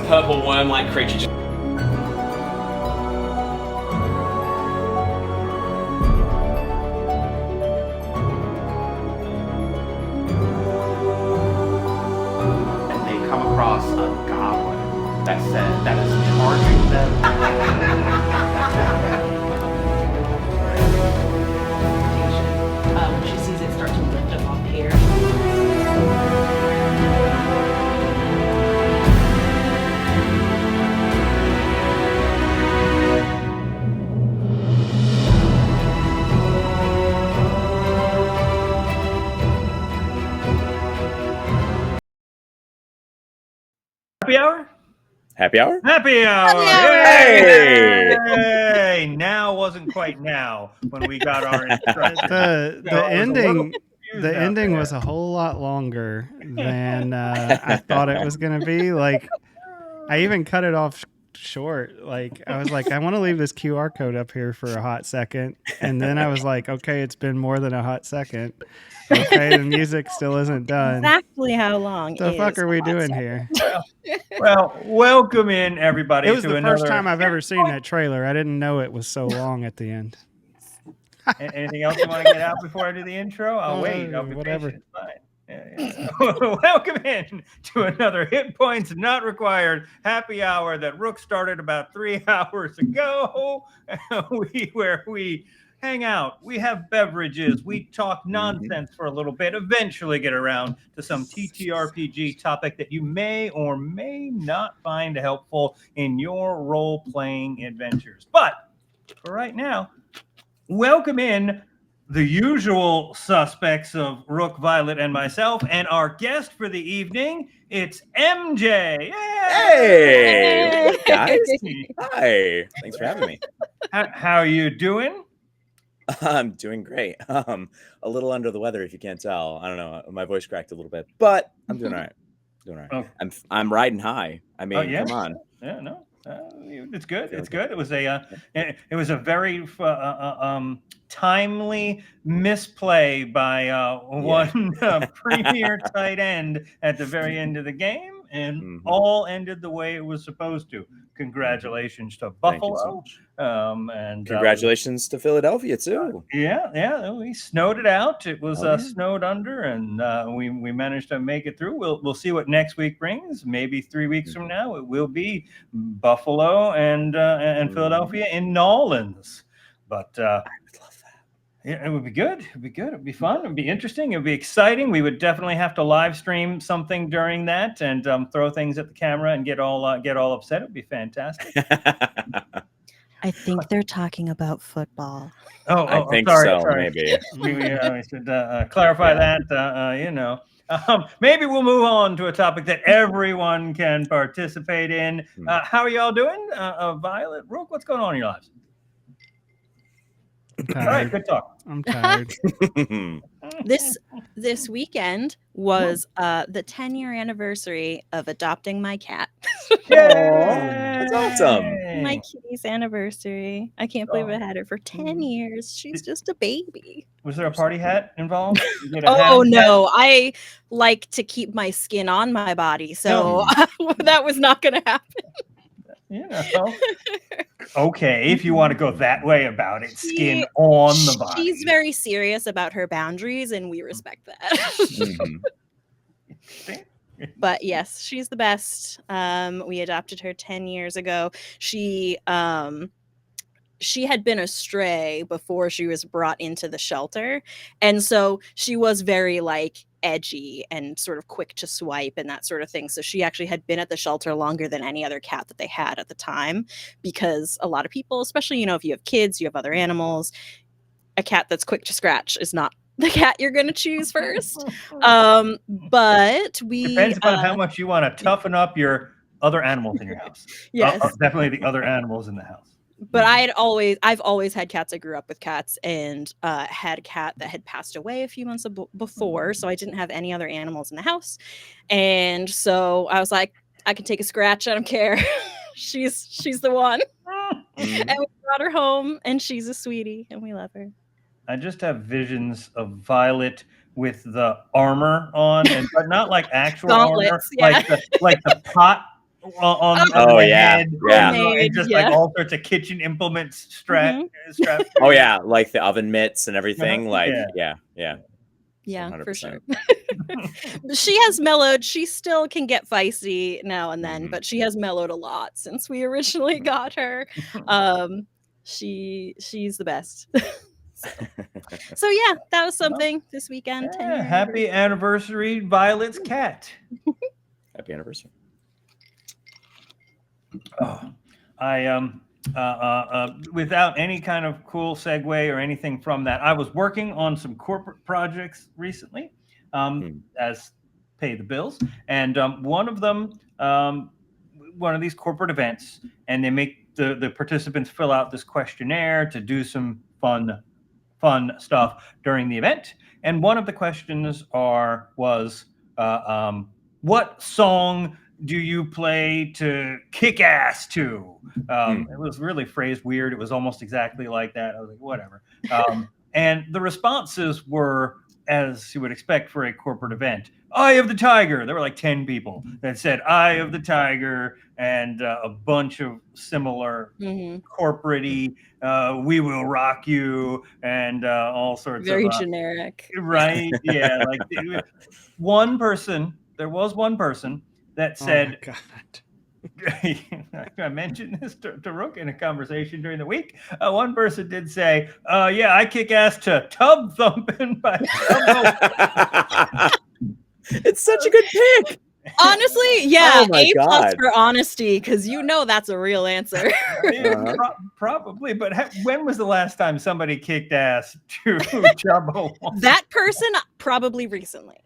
purple worm-like creature just... And they come across a goblin that says that is charging them. When she sees it start to lift up on here. Happy hour? Happy hour? Happy hour! Hey! Yay! Now wasn't quite now when we got our instructions. The So I was a little ending confused the out ending there. was a whole lot longer than I thought it was gonna be. Like, I even cut it off short. Like, I was like, I want to leave this QR code up here for a hot second, and then I was like, okay, it's been more than a hot second. Okay, the music still isn't done. Exactly how long The is fuck are we a hot doing second? here? Well, welcome in everybody. It was to the another... first time I've ever seen that trailer. I didn't know it was so long at the end. Anything else you want to get out before I do the intro? I'll wait. I'll be whatever. patient. It's fine. Yeah. Welcome in to another Hit Points Not Required happy hour that Rook started about 3 hours ago. Where we hang out, we have beverages, we talk nonsense for a little bit, eventually get around to some TTRPG topic that you may or may not find helpful in your role-playing adventures. But for right now, welcome in the usual suspects of Rook, Violet, and myself, and our guest for the evening, it's MJ. Hey! What's up, guys? Hi. Thanks for having me. How you doing? I'm doing great. A little under the weather, if you can't tell. I don't know. My voice cracked a little bit, but I'm doing all right. Oh. I'm riding high. I mean, yeah? come on. Yeah, no. It's good. It's good. It was a very timely misplay by one premier tight end at the very end of the game, and all ended the way it was supposed to. Congratulations to Buffalo, and congratulations to Philadelphia too. Yeah, we snowed it out. It was snowed under, and we managed to make it through. We'll see what next week brings. Maybe 3 weeks from now, it will be Buffalo and Philadelphia in Nolans. But I would love that. Yeah, it would be good. It'd be good. It'd be fun. It'd be interesting. It'd be exciting. We would definitely have to live stream something during that and throw things at the camera and get all upset. It'd be fantastic. I think they're talking about football. I think sorry. Maybe we should clarify that. Maybe we'll move on to a topic that everyone can participate in. How are y'all doing? Violet, Rook, what's going on in your lives? All right, good talk. I'm tired. This weekend was the 10-year anniversary of adopting my cat. That's awesome. My kitty's anniversary. I can't believe I had her for 10 years. She's just a baby. Was there a party hat involved? Oh, no. I like to keep my skin on my body, so that was not going to happen. Okay, if you want to go that way about it, skin on the body. She's very serious about her boundaries, and we respect that. But yes, she's the best. We adopted her 10 years ago. She had been a stray before she was brought into the shelter, and so she was very edgy and sort of quick to swipe and that sort of thing. So she actually had been at the shelter longer than any other cat that they had at the time, because a lot of people, especially if you have kids, you have other animals, a cat that's quick to scratch is not the cat you're going to choose first. But we depends upon how much you want to toughen up your other animals in your house. Yes, definitely the other animals in the house. But I've always had cats. I grew up with cats, and had a cat that had passed away a few months before, so I didn't have any other animals in the house. And so I was like, I can take a scratch. I don't care. she's the one. And we brought her home, and she's a sweetie, and we love her. I just have visions of Violet with the armor on, but not like actual Gauntlets, armor, like the pot on Oh, the yeah, head, yeah. and just like all sorts of kitchen implements strapped. Oh yeah, like the oven mitts and everything. Like Yeah. Yeah, for 100%. sure. She has mellowed. She still can get feisty now and then, but she has mellowed a lot since we originally got her. She's the best. So yeah, that was something this weekend. 10-year Happy anniversary, Violet's cat. Happy anniversary. Oh, I without any kind of cool segue or anything from that, I was working on some corporate projects recently, as pay the bills, and one of them, one of these corporate events, and they make the participants fill out this questionnaire to do some fun stuff during the event. And one of the questions was what song do you play to kick ass to? It was really phrased weird. It was almost exactly like that. I was like, whatever. And the responses were, as you would expect for a corporate event, Eye of the Tiger. There were like 10 people that said Eye of the Tiger, and a bunch of similar corporate-y, We Will Rock You, and all sorts very of generic. Right? Yeah. Like there was one person that said, God. I mentioned this to Rook in a conversation during the week. One person did say, yeah, I kick ass to Tub Thumping by It's such a good pick. Honestly, yeah, Oh my A+ God. for honesty, because that's a real answer. Probably, but when was the last time somebody kicked ass to Chubbo? That person probably recently.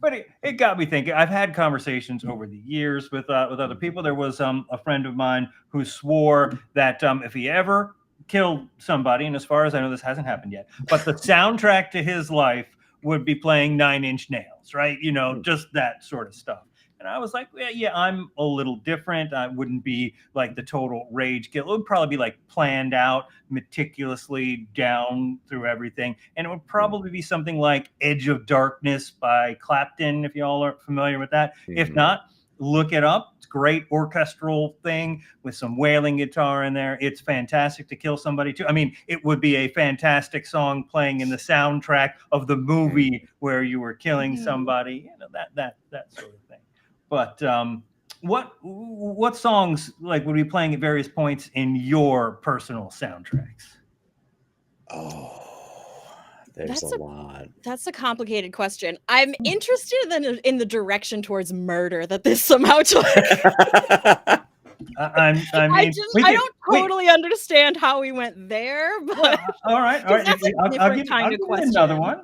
But it got me thinking. I've had conversations over the years with other people. There was a friend of mine who swore that if he ever killed somebody, and as far as I know, this hasn't happened yet, but the soundtrack to his life would be playing 9 Inch Nails, right? Just that sort of stuff. And I was like, yeah, I'm a little different. I wouldn't be like the total rage kill. It would probably be like planned out, meticulously down through everything. And it would probably be something like Edge of Darkness by Clapton, if you all are familiar with that. If not, look it up. It's a great orchestral thing with some wailing guitar in there. It's fantastic to kill somebody too. I mean, it would be a fantastic song playing in the soundtrack of the movie where you were killing somebody. That sort of thing. But what songs would be playing at various points in your personal soundtracks? Oh, there's a lot. That's a complicated question. I'm interested in the direction towards murder that this somehow took. I don't totally understand how we went there, but all right. That's a different kind of question. Another one.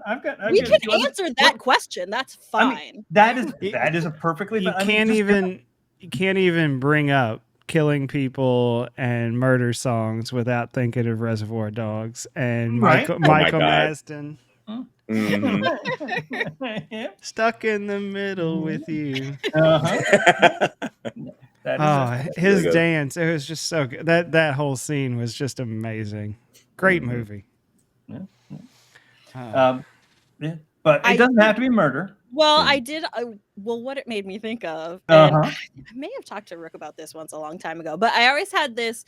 We can answer that question. That's fine. I mean, that is a perfectly. You can't even bring up killing people and murder songs without thinking of Reservoir Dogs and Michael Maston. Stuck in the middle with you. His really dance, it was just so good. That whole scene was just amazing. Great movie. But it doesn't have to be murder. Well, I did. What it made me think of, and I may have talked to Rook about this once a long time ago, but I always had this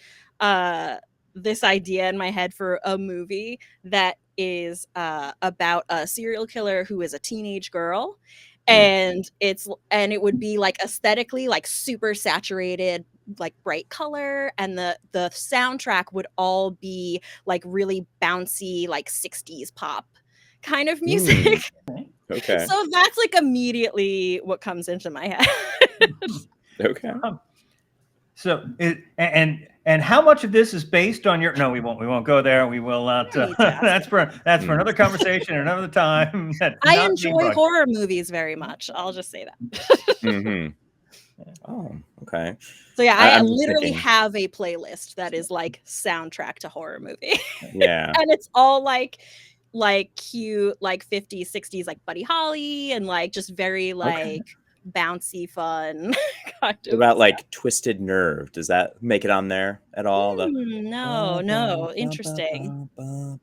this idea in my head for a movie that is about a serial killer who is a teenage girl, and it would be like aesthetically like super saturated, like bright color, and the soundtrack would all be like really bouncy, like 60s pop kind of music. Okay. So that's like immediately what comes into my head. Okay. So and how much of this is based on your? No, we won't go there. We will not. That's for another conversation another time. I enjoy horror movies very much. I'll just say that. Oh, okay. So yeah, I literally have a playlist that is like soundtrack to horror movie. Yeah. And it's all like cute, like 50s, 60s, like Buddy Holly, and like just very like bouncy, fun kind What of. about like Twisted Nerve? Does that make it on there at all? No, interesting. I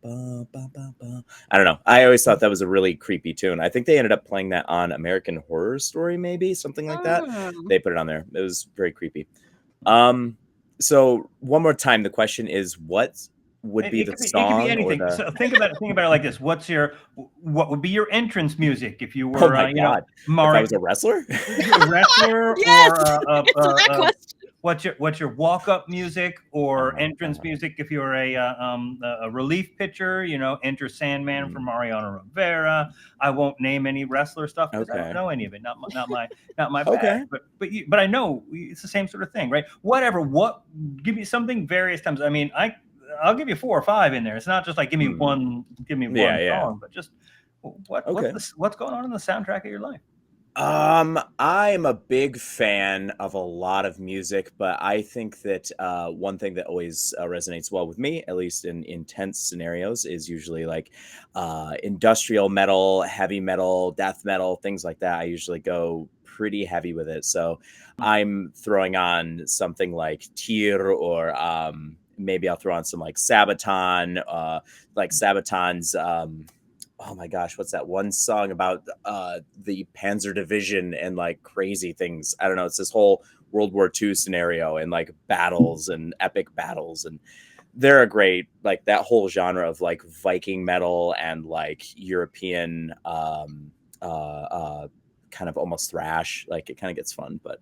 don't know. I always thought that was a really creepy tune. I think they ended up playing that on American Horror Story, maybe something like that. Oh. They put it on there. It was very creepy. So one more time, the question is, what would be the song? It could be or anything. the... So think about it like this. What would be your entrance music if you were, Oh my God. If I was a wrestler? a wrestler, Yes! or Answer that question. what's your walk up music or entrance music if you're a relief pitcher? Enter Sandman from Mariano Rivera. I won't name any wrestler stuff because I don't know any of it. Not my bag. But I know it's the same sort of thing, right? Whatever. Give me something various times. I mean, I'll give you 4 or 5 in there. It's not just like give me one song, but just what's going on in the soundtrack of your life? I'm a big fan of a lot of music, but I think that one thing that always resonates well with me, at least in intense scenarios, is usually like industrial metal, heavy metal, death metal, things like that. I usually go pretty heavy with it. So I'm throwing on something like Tyr, or maybe I'll throw on some like Sabaton, like Sabaton's oh my gosh, what's that one song about the Panzer Division and like crazy things? I don't know. It's this whole World War II scenario and like battles and epic battles. And they're a great, like that whole genre of like Viking metal and like European kind of almost thrash. Like it kind of gets fun. But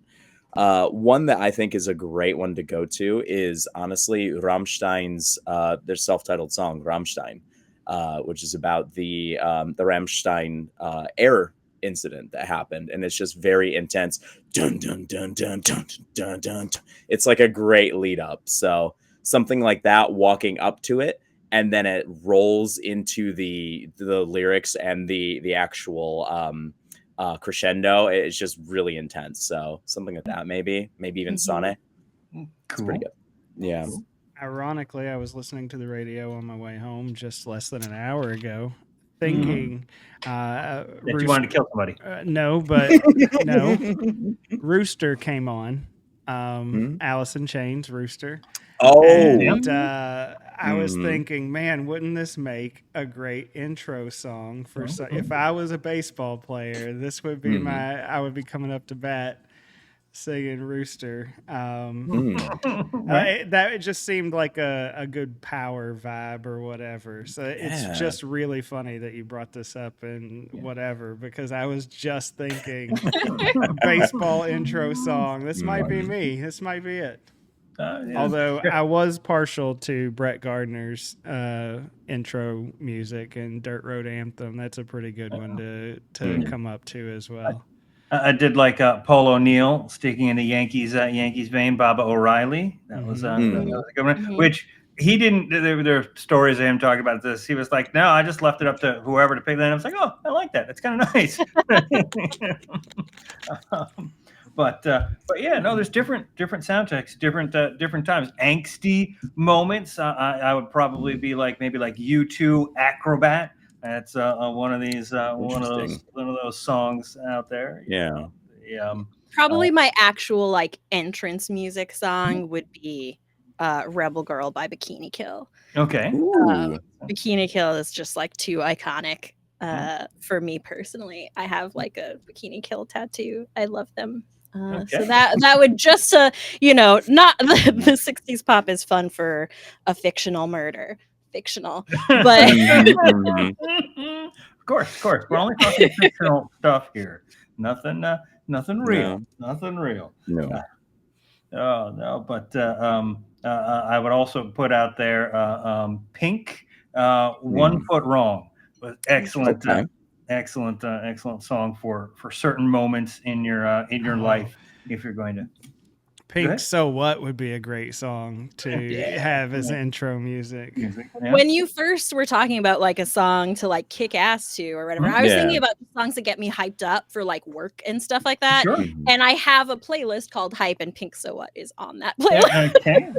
one that I think is a great one to go to is honestly Rammstein's their self-titled song, Rammstein. Which is about the Rammstein air incident that happened, and it's just very intense. Dun dun dun dun dun dun dun. It's like a great lead up. So something like that, walking up to it, and then it rolls into the lyrics and the actual crescendo. It's just really intense. So something like that, maybe even Sonnet. Cool. It's pretty good. Yeah. Ironically, I was listening to the radio on my way home just less than an hour ago, thinking that you wanted to kill somebody. No, Rooster came on. Alice in Chains, Rooster. Oh, and I was thinking, man, wouldn't this make a great intro song for? If I was a baseball player, this would be I would be coming up to bat singing Rooster. That it just seemed like a good power vibe or whatever. So it's just really funny that you brought this up and whatever, because I was just thinking baseball intro song. This might be me. This might be it. Although I was partial to Brett Gardner's intro music and Dirt Road Anthem. That's a pretty good one to come up to as well. I did like Paul O'Neill sticking in the Yankees vein, Baba O'Reilly. That was a good one. Which he didn't. There are stories of him talking about this. He was like, "No, I just left it up to whoever to pick." Then I was like, "Oh, I like that. That's kind of nice." But yeah, no, there's different soundtracks, different times, angsty moments. I would probably be like maybe like U2 Acrobat. That's one of those songs out there. Yeah. Probably my actual like entrance music song would be Rebel Girl by Bikini Kill. Okay. Bikini Kill is just like too iconic for me personally. I have like a Bikini Kill tattoo. I love them. So that would just not the 60s pop is fun for a fictional murder. Fictional, but of course, we're only talking fictional stuff here. Nothing real. No. Nothing real. No. No, but I would also put out there Pink, 1 Foot Wrong. Was excellent. Okay. Excellent song for certain moments in your life if you're going to. Pink So What would be a great song to have as intro music. When you first were talking about like a song to like kick ass to or whatever, I was thinking about the songs that get me hyped up for like work and stuff like that. Sure. And I have a playlist called Hype, and Pink So What is on that playlist. Okay.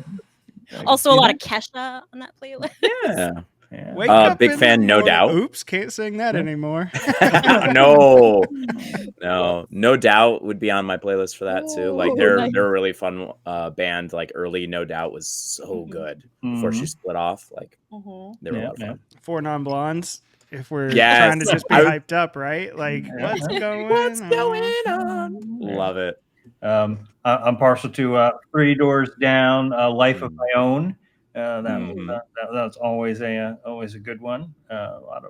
Also a lot of Kesha on that playlist. Yeah. Wake up big in fan, the no morning. doubt. Oops, can't sing that anymore. No doubt would be on my playlist for that too. Like Ooh, they're nice. a really fun band. Like early No Doubt was so good before she split off. Like they were a lot of fun. 4 Non-Blondes. If we're Yes. trying to just be I would- hyped up, right? Like what's going on? Love it. I'm partial to Three Doors Down, Life of My Own. Mhm. That's always a good one. A lot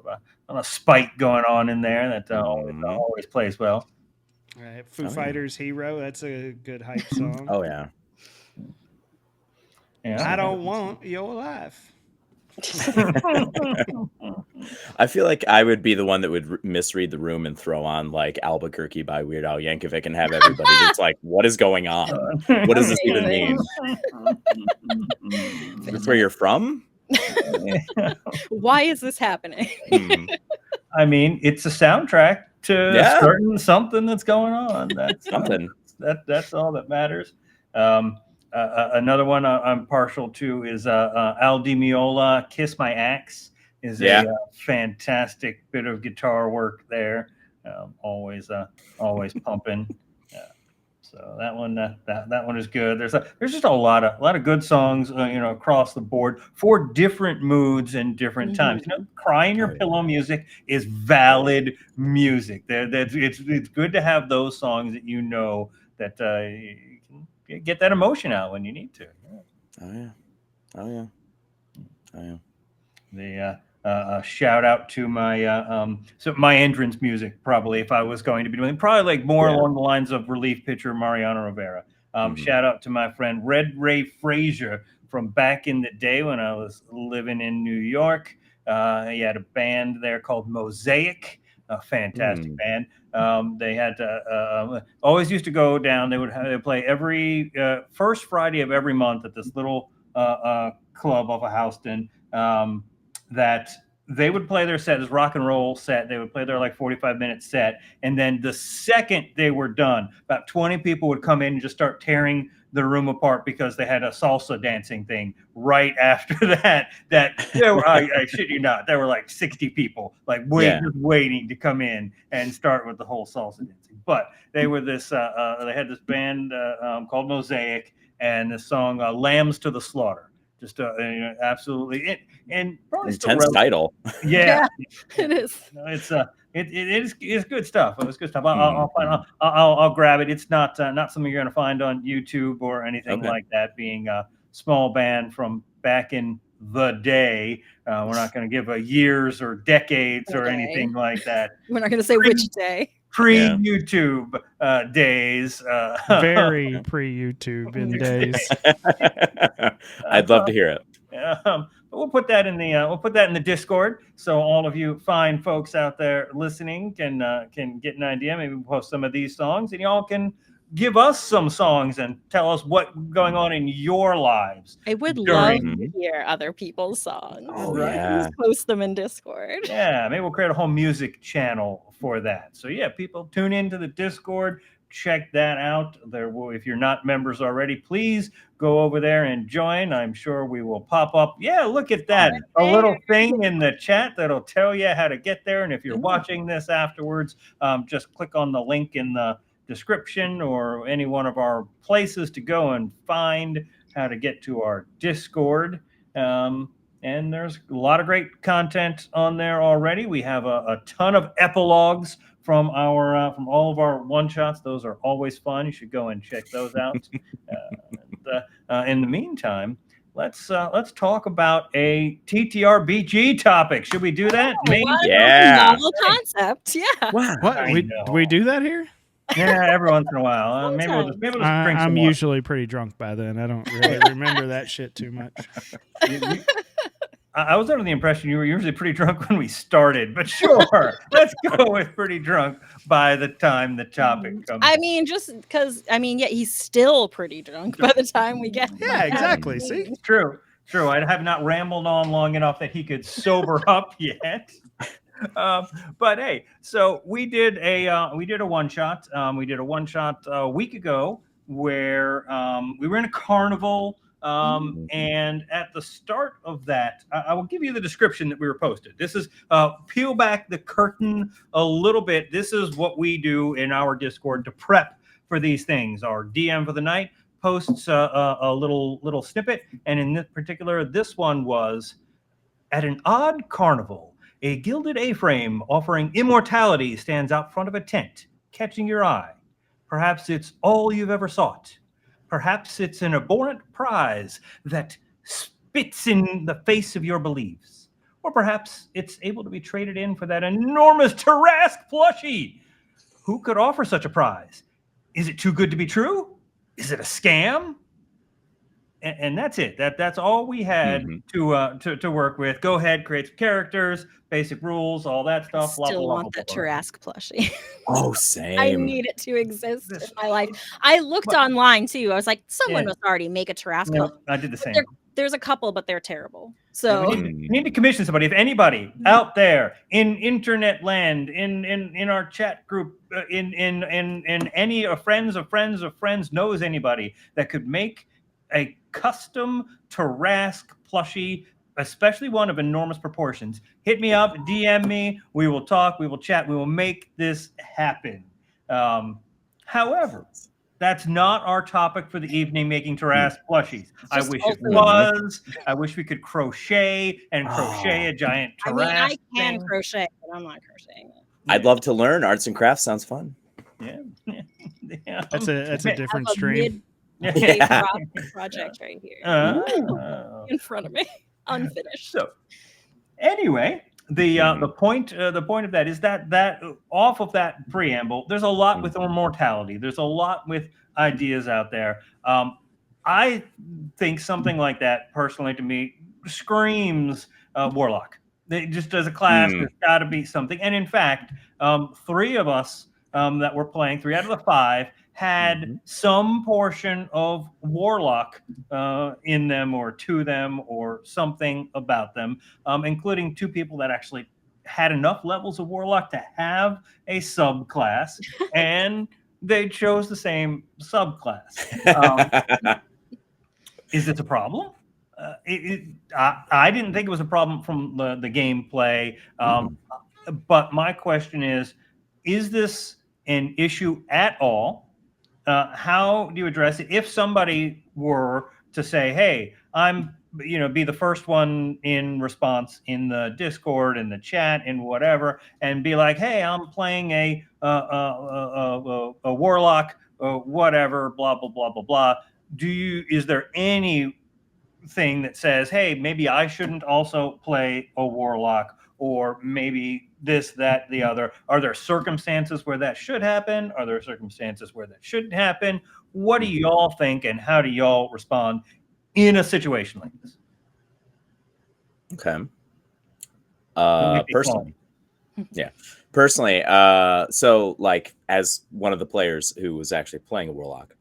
of spite going on in there that always plays well. All right, Foo Fighters' Hero. That's a good hype song. Oh yeah. I don't want your life. I feel like I would be the one that would misread the room and throw on like Albuquerque by Weird Al Yankovic and have everybody just like, what is going on? What does this even mean? Is this where you're from? Why is this happening? I mean, it's a soundtrack to something that's going on. That's something. That's all that matters. Another one I'm partial to is Al Di Meola, "Kiss My Axe" is a fantastic bit of guitar work there. Always pumping. So that one that one is good. There's just a lot of good songs across the board for different moods and different times. Cry in Your Pillow music is valid music. It's good to have those songs that that you can get that emotion out when you need to. Oh yeah. The shout out to my entrance music, probably, if I was going to be doing probably like more along the lines of relief pitcher Mariano Rivera. Shout out to my friend Red Ray Frazier from back in the day when I was living in New York. He had a band there called Mosaic, a fantastic band. They had always used to go down. They would play every first Friday of every month at this little club off of Houston. That they would play their set, this rock and roll set. They would play their like 45-minute set. And then the second they were done, about 20 people would come in and just start tearing the room apart because they had a salsa dancing thing right after that. I shit you not, there were like 60 people just waiting to come in and start with the whole salsa dancing. But they were they had this band called Mosaic, and the song "Lambs to the Slaughter." Just absolutely and probably intense title. Yeah, it is. It's good stuff. It was good stuff. I'll grab it. It's not something you're going to find on YouTube or anything like that. Being a small band from back in the day, we're not going to give years or decades or anything like that. We're not going to say which day. Pre-YouTube days. Very pre-YouTube in days. I'd love to hear it. But we'll put that in the Discord, so all of you fine folks out there listening can get an idea. Maybe we'll post some of these songs, and y'all can give us some songs and tell us what's going on in your lives. I would love to hear other people's songs. Yeah. Just post them in Discord. Yeah, maybe we'll create a whole music channel for that. So yeah, people tune into the Discord. Check that out. If you're not members already, please go over there and join. I'm sure we will pop up. Yeah, look at that. A little thing in the chat that'll tell you how to get there. And if you're watching this afterwards, just click on the link in the description or any one of our places to go and find how to get to our Discord. And there's a lot of great content on there already. We have a ton of epilogues from all of our one shots. Those are always fun. You should go and check those out. In the meantime, let's talk about a TTRPG topic. Should we do that? Yeah. Novel concept. Yeah. Wow. What? Do we do that here? Yeah, every once in a while. Maybe we'll just drink some I'm water. usually pretty drunk by then. I don't really remember that shit too much. I was under the impression you were usually pretty drunk when we started, but sure, let's go with pretty drunk by the time the topic comes. I mean, just because, he's still pretty drunk by the time we get there. Yeah, exactly. See? True. I have not rambled on long enough that he could sober up yet. But hey, so we did a one shot. We did a one shot a week ago where we were in a carnival. And at the start of that, I will give you the description that we were posted. This is peel back the curtain a little bit. This is what we do in our Discord to prep for these things. Our DM for the night posts a little snippet, and in this particular, this one was at an odd carnival. A gilded A-frame offering immortality stands out front of a tent, catching your eye. Perhaps it's all you've ever sought. Perhaps it's an abhorrent prize that spits in the face of your beliefs. Or perhaps it's able to be traded in for that enormous Tarrasque plushie. Who could offer such a prize? Is it too good to be true? Is it a scam? And that's it. That's all we had to work with. Go ahead, create some characters, basic rules, all that stuff. Still want the Tarrasque plushie. Oh, same. I need it to exist in my life. I looked online too. I was like, someone must already make a Tarrasque plushie. I did the same. There's a couple, but they're terrible. So we need to commission somebody. If anybody out there in internet land, in our chat group, in any friends of friends of friends knows anybody that could make a custom Tarrasque plushie, especially one of enormous proportions, hit me up, DM me. We will talk. We will chat. We will make this happen. However, that's not our topic for the evening, making Tarrasque plushies. I wish it was. I wish we could crochet a giant Tarrasque. I mean, I can crochet, but I'm not crocheting it. I'd love to learn. Arts and crafts sounds fun. Yeah. That's a different stream. Project right here in front of me, unfinished. So, anyway, the point of that is that off of that preamble, there's a lot with immortality. There's a lot with ideas out there. I think something like that, personally, to me, screams Warlock. Just as a class, there's got to be something. And in fact, 3 of us that were playing, 3 out of the 5, had some portion of Warlock in them or to them or something about them, including 2 people that actually had enough levels of Warlock to have a subclass, and they chose the same subclass. Is it a problem? I didn't think it was a problem from the gameplay, but my question is this an issue at all? How do you address it? If somebody were to say, hey, be the first one in response in the Discord, in the chat, and whatever, and be like, hey, I'm playing a Warlock, whatever, blah, blah, blah, blah, blah. Is there anything that says, hey, maybe I shouldn't also play a Warlock, or maybe this, that, the other? Are there circumstances where that should happen? Are there circumstances where that shouldn't happen? What do y'all think, and how do y'all respond in a situation like this? Okay. Personally, so like as one of the players who was actually playing a Warlock,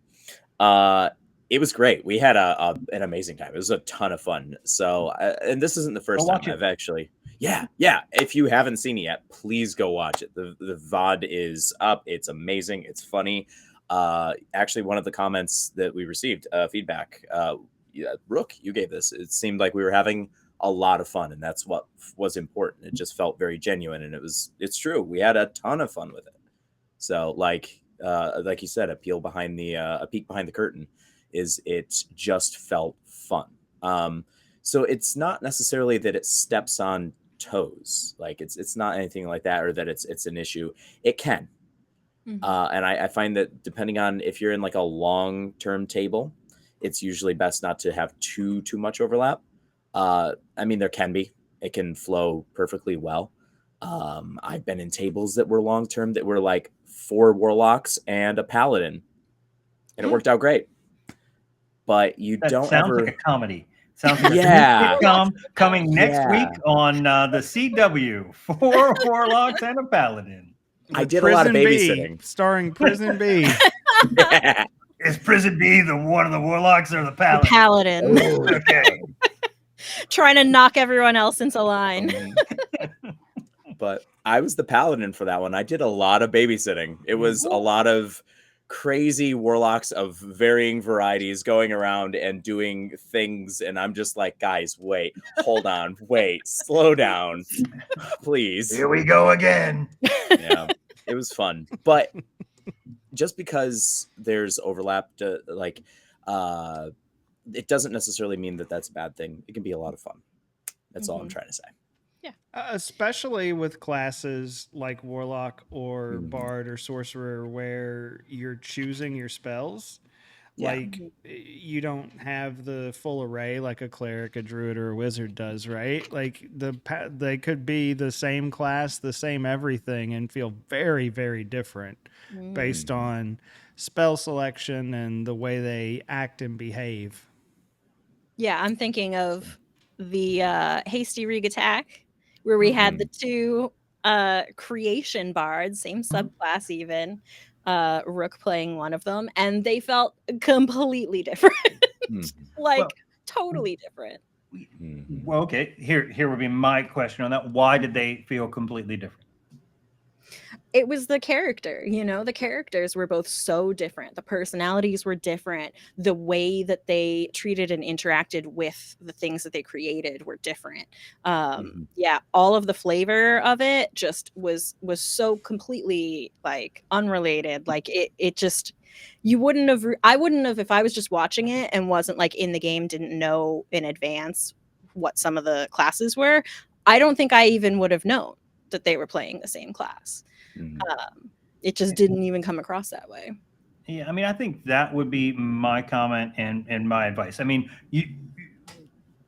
it was great. We had an amazing time. It was a ton of fun. So, and this isn't the first time I've actually. Yeah. If you haven't seen it yet, please go watch it. The VOD is up. It's amazing. It's funny. Actually, one of the comments that we received, feedback, Rook, you gave this. It seemed like we were having a lot of fun, and that's what was important. It just felt very genuine, and it's true. We had a ton of fun with it. So, like you said, a peek behind the curtain is it just felt fun. So it's not necessarily that it steps on toes, like it's not anything like that, or that it's an issue. It can, and I find that depending on if you're in like a long-term table, it's usually best not to have too much overlap. I mean, there can be. It can flow perfectly well. I've been in tables that were long-term that were like 4 Warlocks and a Paladin, and it worked out great. But that sounds like a comedy. Sounds like a sitcom coming next week on the CW. 4 Warlocks and a Paladin. I did a lot of babysitting. Starring Prison B. Is Prison B one of the Warlocks or the Paladin? The Paladin. Oh, okay. Trying to knock everyone else into line. But I was the Paladin for that one. I did a lot of babysitting. It was a lot of crazy warlocks of varying varieties going around and doing things, and I'm just like, guys, wait, hold on, wait, slow down, please. Here we go again. Yeah, it was fun, but just because there's overlap, it doesn't necessarily mean that that's a bad thing. It can be a lot of fun. That's all I'm trying to say. Especially with classes like Warlock or Bard or Sorcerer, where you're choosing your spells. Yeah. Like, you don't have the full array like a cleric, a druid, or a wizard does, right? Like, they could be the same class, the same everything, and feel very, very different based on spell selection and the way they act and behave. Yeah, I'm thinking of the Hasty Rig attack, where we had the two creation bards, same subclass even, Rook playing one of them, and they felt completely different. Like, Well, totally different. Well, okay, here would be my question on that. Why did they feel completely different? It was the character, the characters were both so different. The personalities were different. The way that they treated and interacted with the things that they created were different. Yeah, all of the flavor of it just was so completely like unrelated. Like it just, I wouldn't have, if I was just watching it and wasn't like in the game, didn't know in advance what some of the classes were. I don't think I even would have known that they were playing the same class. It just didn't even come across that way. Yeah, I mean, I think that would be my comment and my advice. I mean,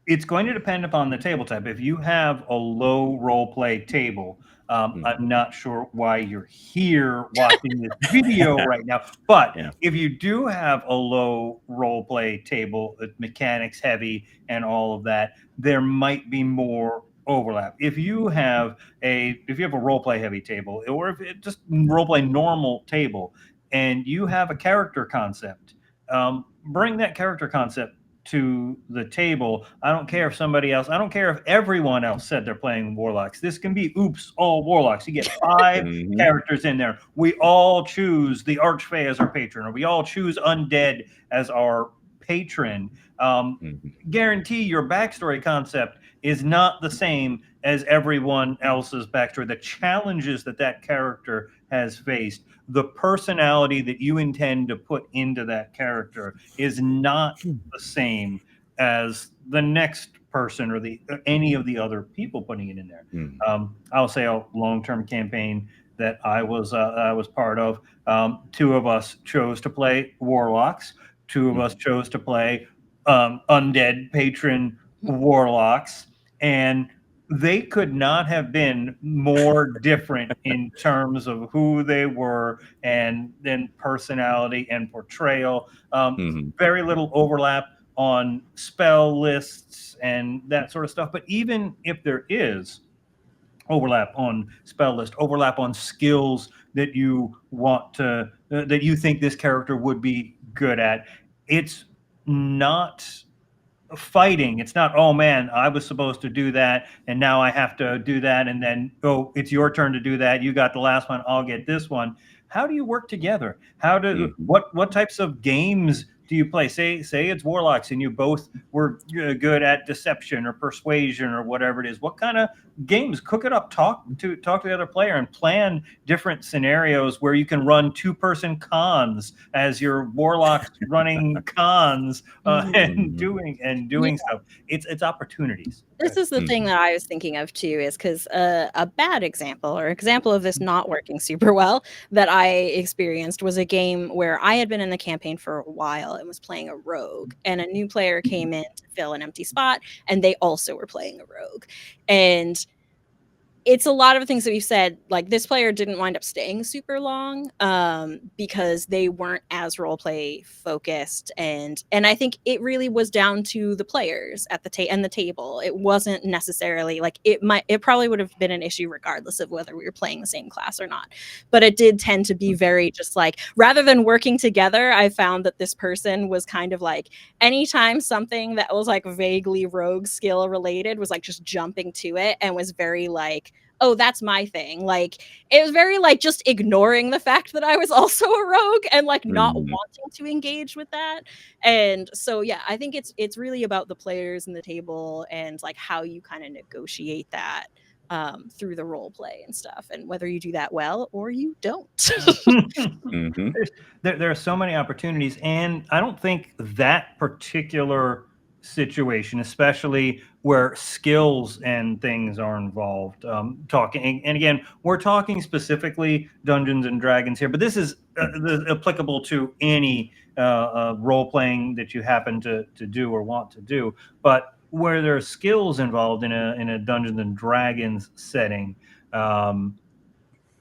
it's going to depend upon the table type. If you have a low role play table, I'm not sure why you're here watching this video right now. But if you do have a low role play table, mechanics heavy and all of that, there might be more overlap. If you have a role play heavy table, or if it just role play normal table, and you have a character concept, bring that character concept to the table. I don't care if everyone else said they're playing warlocks. This can be all warlocks. You get 5 characters in there. We all choose the Archfey as our patron, or we all choose undead as our patron. Guarantee your backstory concept is not the same as everyone else's backstory. The challenges that character has faced, the personality that you intend to put into that character is not the same as the next person or any of the other people putting it in there. I'll say a long-term campaign that I was part of. 2 of us chose to play warlocks. 2 of us chose to play undead patron warlocks, and they could not have been more different in terms of who they were and then personality and portrayal. Very little overlap on spell lists and that sort of stuff. But even if there is overlap on spell list, overlap on skills that you want to, that you think this character would be good at, it's not fighting. It's not, oh man, I was supposed to do that and now I have to do that, and then it's your turn to do that. You got the last one, I'll get this one. How do you work together? What types of games do you play? Say it's warlocks and you both were good at deception or persuasion or whatever it is. What kind of games? Cook it up. Talk to the other player and plan different scenarios where you can run 2-person cons as your warlocks running cons and doing stuff. It's opportunities. This is the thing that I was thinking of too, is because a bad example or example of this not working super well that I experienced was a game where I had been in the campaign for a while and was playing a rogue, and a new player came in to fill an empty spot, and they also were playing a rogue. And it's a lot of things that we've said, like this player didn't wind up staying super long because they weren't as role play focused, and I think it really was down to the players at the table. It wasn't necessarily like it probably would have been an issue regardless of whether we were playing the same class or not, but it did tend to be very just like, rather than working together, I found that this person was kind of like, anytime something that was like vaguely rogue skill related was like just jumping to it and was very like, oh, that's my thing. Like, it was very like just ignoring the fact that I was also a rogue and like not Mhm. wanting to engage with that. And so yeah, I think it's really about the players and the table and like how you kind of negotiate that through the role play and stuff, and whether you do that well or you don't. Mhm. There are so many opportunities, and I don't think that particular situation, especially where skills and things are involved, talking, and again, we're talking specifically Dungeons and Dragons here, but this is applicable to any role playing that you happen to do or want to do. But where there are skills involved in a Dungeons and Dragons setting, um,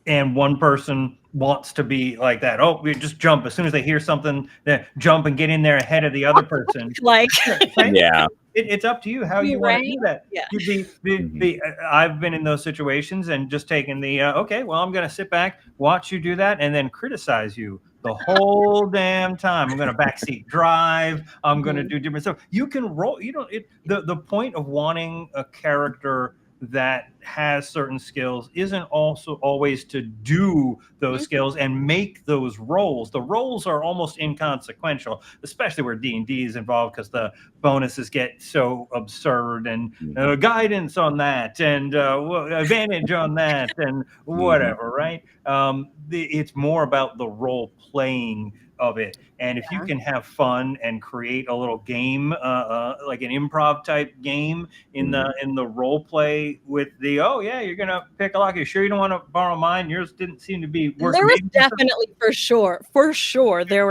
and one person wants to be like that. Oh, we just jump as soon as they hear something. They jump and get in there ahead of the other person. Like, Right? Yeah. It's up to you how you want to right? do that. Yeah. I've been in those situations and just taken the okay. Well, I'm going to sit back, watch you do that, and then criticize you the whole damn time. I'm going to backseat drive. I'm going to Mhm. do different stuff. You can roll. You know, the point of wanting a character that has certain skills isn't also always to do those Mhm. skills and make those roles. The roles are almost inconsequential, especially where D&D is involved, because the bonuses get so absurd, and Mhm. guidance on that, and advantage on that, and Mhm. whatever, right? It's more about the role playing of it. And if you Yeah. can have fun and create a little game, like an improv type game Mhm. in the role play with the, oh yeah, you're gonna pick a lock. You sure you don't want to borrow mine? Yours didn't seem to be There working. was Maybe definitely for sure, there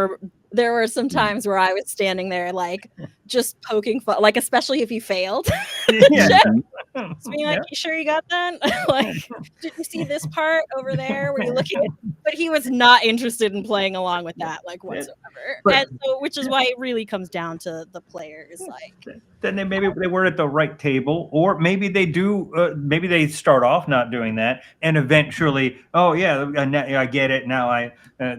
were some Mhm. times where I was standing there, like, just poking fun, like, especially if you failed. yeah, Just Mhm. being like, yeah. "You sure you got that?" Like, "Did you see this part over there? Were you looking at," but he was not interested in playing along with that, like, Yeah. whatsoever. But And so which is why it really comes down to the players, like, then maybe they were at the right table, or maybe they do. Maybe they start off not doing that, and eventually, oh yeah, I get it now. I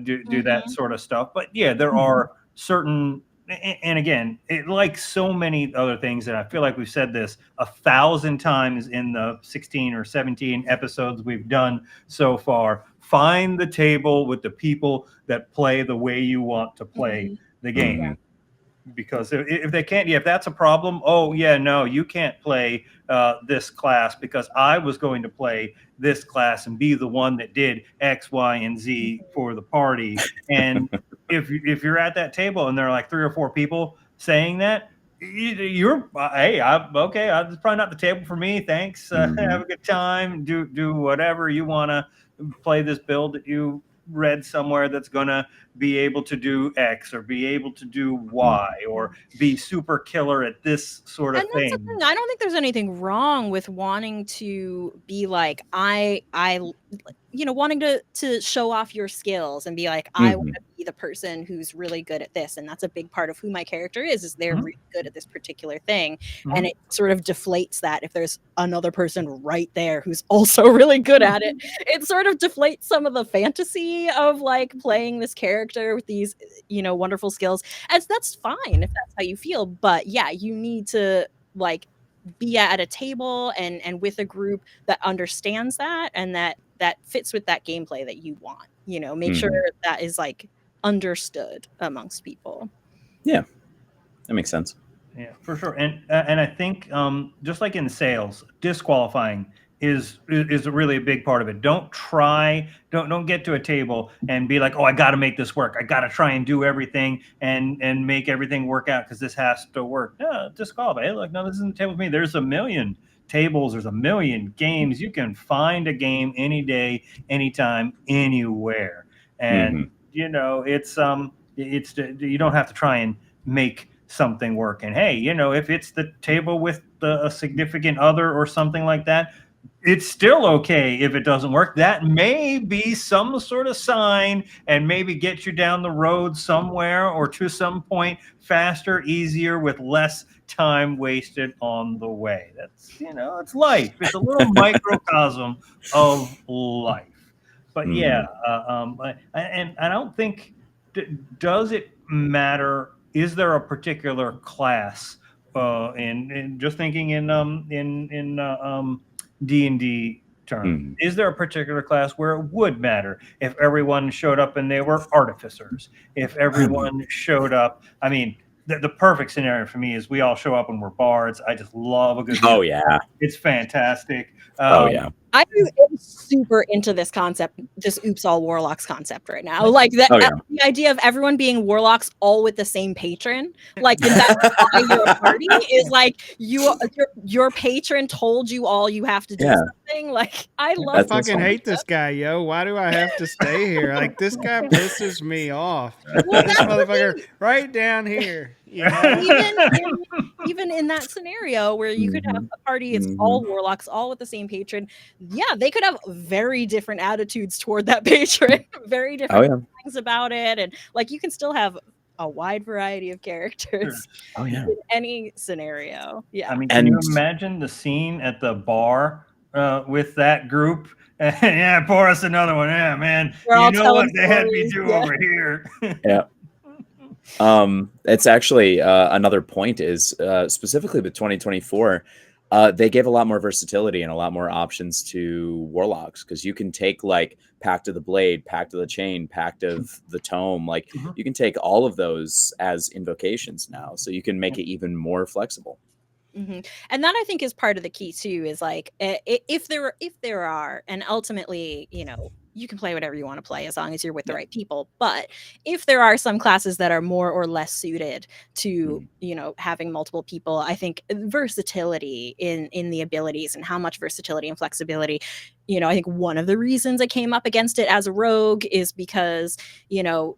do that mhm, sort of stuff. But yeah, there are certain, and again, like so many other things, and I feel like we've said this 1,000 times in the 16 or 17 episodes we've done so far. Find the table with the people that play the way you want to play mhm. the game, Mhm. because if they can't, yeah, if that's a problem, oh yeah, no, you can't play this class because I was going to play this class and be the one that did X, Y, and Z for the party. And if you're at that table and there are like 3 or 4 people saying that, you're hey, okay, it's probably not the table for me. Thanks. Have Mhm. a good time. Do whatever you want to play this build that you read somewhere that's gonna be able to do X or be able to do Y Mhm. or be super killer at this sort And of that's the thing. thing, I don't think there's anything wrong with wanting to be like, wanting to show off your skills and be like, I Mhm. wanna be the person who's really good at this, and that's a big part of who my character is they're Mhm, really good at this particular thing, and mhm, it sort of deflates that if there's another person right there who's also really good at it. It sort of deflates some of the fantasy of, like, playing this character with these, wonderful skills, as that's fine if that's how you feel, but yeah, you need to, like, be at a table and with a group that understands that and that fits with that gameplay that you want, make sure Mhm. that is, like, understood amongst people. Yeah, that makes sense. yeah, for sure. And I think just like in sales, disqualifying is really a big part of it. Don't get to a table and be like, oh, I got to make this work. I got to try and do everything and make everything work out because this has to work. No, disqualify. Hey, look, no, this isn't a table with me. There's a million tables. There's a million games. You can find a game any day, anytime, anywhere. Mhm. And it's you don't have to try and make something work. And hey, if it's the table with a significant other or something like that, it's still okay if it doesn't work. That may be some sort of sign and maybe get you down the road somewhere or to some point faster, easier, with less time wasted on the way. That's, it's life. It's a little microcosm of life. But yeah, Mhm. and I don't think, does it matter? Is there a particular class? In just thinking in D&D term. Is there a particular class where it would matter if everyone showed up and they were artificers? If everyone showed up, I mean, the perfect scenario for me is we all show up and we're bards. I just love a good. Oh yeah, it's fantastic. Oh yeah. I'm super into this concept, this oops all warlocks concept right now. Like that, the idea of everyone being warlocks all with the same patron. Like that's why you're a party is like your patron told you all you have to do something. Like I love. I fucking hate this guy, yo. Why do I have to stay here? Like this guy pisses me off. Well, this motherfucker right down here. You know? even in that scenario where you could have a party, it's all warlocks, all with the same patron. Yeah, they could have very different attitudes toward that patron, very different things about it, and like you can still have a wide variety of characters. In any scenario. Yeah. I mean, can you imagine the scene at the bar with that group? Yeah, pour us another one. Yeah, man. You know what they had me do over here. It's actually another point is specifically with 2024, they gave a lot more versatility and a lot more options to warlocks because you can take like Pact of the Blade, Pact of the Chain, Pact of the Tome. Like you can take all of those as invocations now, so you can make it even more flexible. And that I think is part of the key too. Is like if there are, and ultimately, you know, you can play whatever you want to play as long as you're with the right people. But if there are some classes that are more or less suited to, you know, having multiple people, I think versatility in the abilities and how much versatility and flexibility, you know, I think one of the reasons I came up against it as a rogue is because, you know,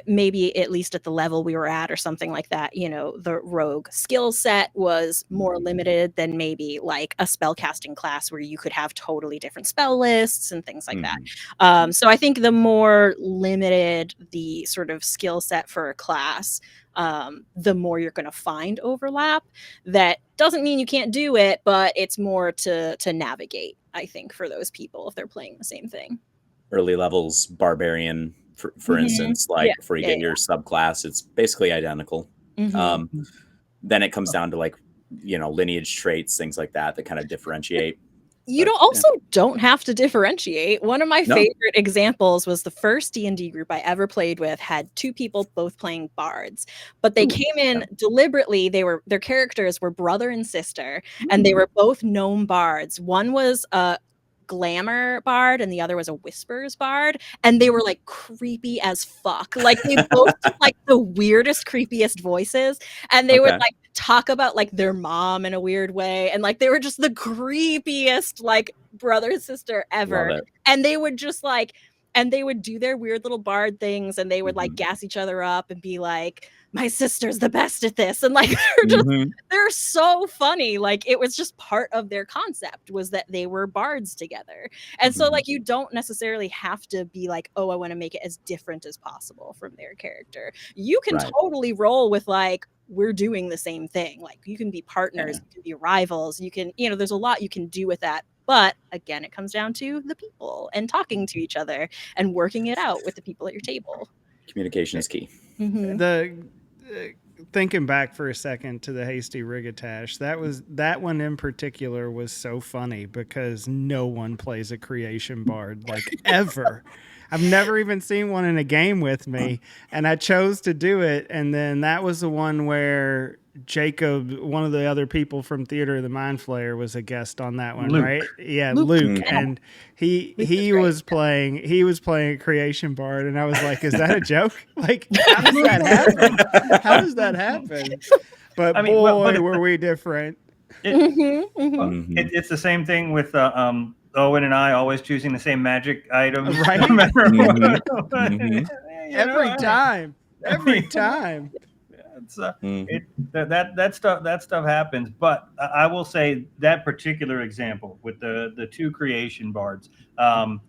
maybe at least at the level we were at or something like that, you know, the rogue skill set was more limited than maybe like a spell casting class where you could have totally different spell lists and things like that. So I think the more limited the sort of skill set for a class, the more you're going to find overlap. That doesn't mean you can't do it, but it's more to navigate, I think, for those people if they're playing the same thing. Early levels, barbarian, for instance, like before you get your subclass, it's basically identical. Then it comes down to like, you know, lineage traits, things like that that kind of differentiate. You don't have to differentiate. One of my favorite examples was the first D&D group I ever played with had two people both playing bards, but they came in deliberately. Their characters were brother and sister, and they were both gnome bards. One was a glamour bard and the other was a whispers bard, and they were like creepy as fuck. Like they both did, like the weirdest, creepiest voices, and they would like talk about like their mom in a weird way, and like they were just the creepiest like brother and sister ever. And they would just like, and they would do their weird little bard things, and they would like gas each other up and be like, my sister's the best at this, and like they're so funny. Like it was just part of their concept was that they were bards together. And so like you don't necessarily have to be like, oh, I want to make it as different as possible from their character. You can totally roll with like, we're doing the same thing. Like you can be partners, you can be rivals, you can, you know, there's a lot you can do with that. But again, it comes down to the people and talking to each other and working it out with the people at your table. Communication is key. Thinking back for a second to the hasty rigatash, that one in particular was so funny because no one plays a creation bard like ever. I've never even seen one in a game with me, and I chose to do it. And then that was the one where Jacob, one of the other people from Theater of the Mind Flayer, was a guest on that one, Luke. right? Yeah, Luke. And he was playing a creation bard, and I was like, is that a joke? Like, how does that happen? How does that happen? But I mean, boy, were we different. It's the same thing with Owen and I always choosing the same magic items. Right? Every time. That stuff happens. But I will say that particular example with the two creation bards, I'm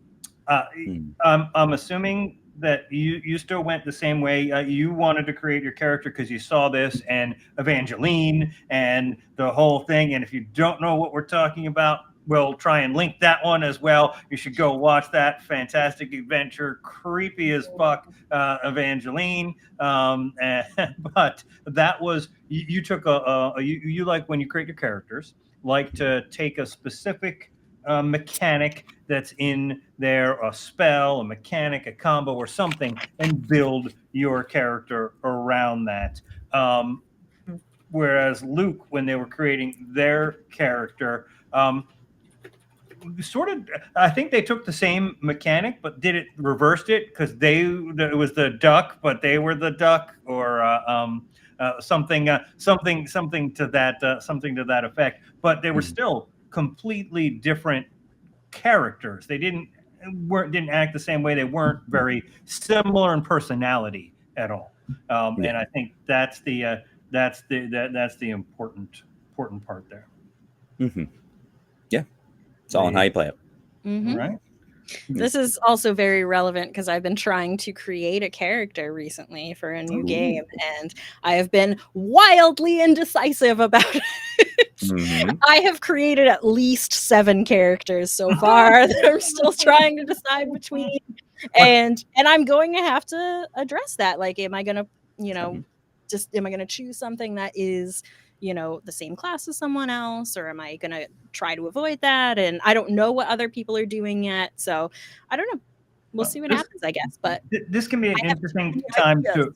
assuming that you still went the same way. You wanted to create your character because you saw this and Evangeline and the whole thing. And if you don't know what we're talking about, we'll try and link that one as well. You should go watch that fantastic adventure. Creepy as fuck, Evangeline. But that was, you took you like when you create your characters, like to take a specific mechanic that's in there, a spell, a mechanic, a combo, or something, and build your character around that. Whereas Luke, when they were creating their character, sort of, I think they took the same mechanic but did it, reversed it, because it was the duck but they were the duck, or something to that effect, but they were still completely different characters. They didn't act the same way. They weren't very similar in personality at all. And I think that's the important part there. Yeah, it's all on how you play it. Mhm. Right. This is also very relevant because I've been trying to create a character recently for a new game, and I have been wildly indecisive about it. I have created at least 7 characters so far that I'm still trying to decide between, and I'm going to have to address that. Like, am I gonna, am I gonna choose something that is, the same class as someone else, or am I gonna try to avoid that? And I don't know what other people are doing yet, so I don't know. We'll see what happens, I guess. But this can be an I have interesting many time ideas.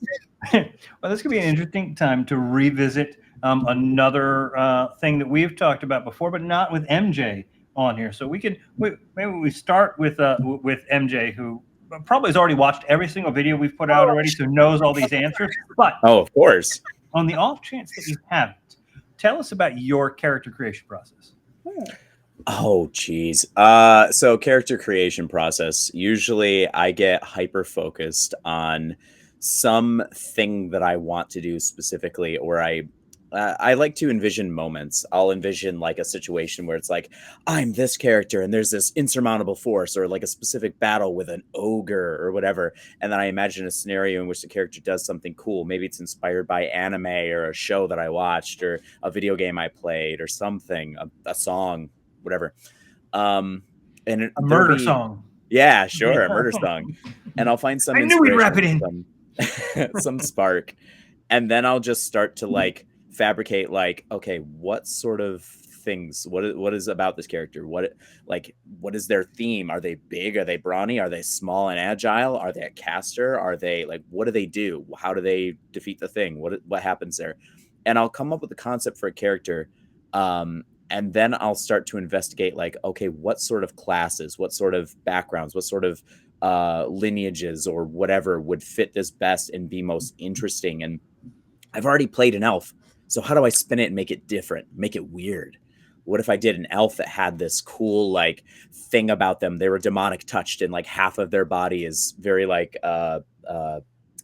this could be an interesting time to revisit another thing that we've talked about before, but not with MJ on here. So maybe we start with MJ, who probably has already watched every single video we've put out already, so knows all these answers. But of course, on the off chance that you haven't, tell us about your character creation process. Oh, geez. So character creation process. Usually I get hyper focused on something that I want to do specifically, or I like to envision moments. I'll envision like a situation where it's like, I'm this character and there's this insurmountable force, or like a specific battle with an ogre or whatever. And then I imagine a scenario in which the character does something cool. Maybe it's inspired by anime or a show that I watched or a video game I played or something, a song, whatever. And a murder song. Yeah, sure, a murder song. And I'll find some I knew we'd wrap it in. some spark. And then I'll just start to like fabricate, like, okay, what sort of things, what is about this character? What is their theme? Are they big? Are they brawny? Are they small and agile? Are they a caster? Are they like, what do they do? How do they defeat the thing? What happens there? And I'll come up with a concept for a character. And then I'll start to investigate, like, okay, what sort of classes, what sort of backgrounds, what sort of lineages or whatever would fit this best and be most interesting. And I've already played an elf, so how do I spin it and make it different, make it weird? What if I did an elf that had this cool like thing about them? They were demonic touched, and like half of their body is very like